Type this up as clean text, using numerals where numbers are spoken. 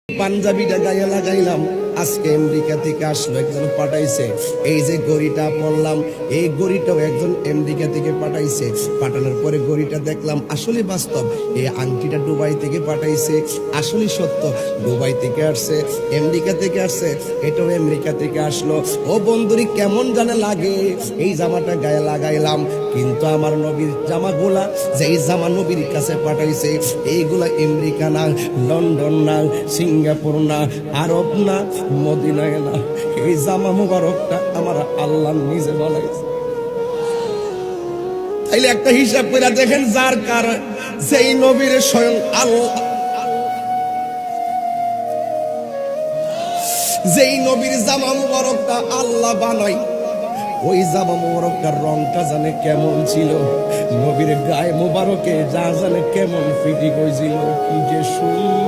পাঞ্জাবিটা গায়ে লাগাইলাম, আজকে আমেরিকা থেকে আসলো একজন পাঠাইছে। এই যে গড়িটা পরলাম, এই গড়িটাও একজন আমেরিকা থেকে পাঠাইছে। পাঠানোর পরে গড়িটা দেখলাম আসলে বাস্তব। এই আংটিটা দুবাই থেকে পাঠাইছে, আসলে সত্য। দুবাই থেকে আসছে, আমেরিকা থেকে আসছে, এটাও আমেরিকা থেকে আসলো। ও বন্ধুরি কেমন জানে লাগে। এই জামাটা গায়ে লাগাইলাম, কিন্তু আমার নবীর জামাগুলা, যেই জামা নবীর কাছে পাঠাইছে, এইগুলা আমেরিকা না, লন্ডন না, সিঙ্গাপুর না, আরব না, মদিনায় না, এই জামা মুবারকটা আমার আল্লাহ নিজে বানাইছে। তাইলে একটা হিসাব করে দেখেন, যার কার যেই নবীর স্বয়ং আল্লাহ, যেই নবীর জামা মুবারকটা আল্লাহ বানাই, ওই জামা মুবারকটার রংটা জানে কেমন ছিল, নবীর গায়ে মুবারকে যা জানে কেমন ফিটিং হয়েছিল, কি যে সুন্দর।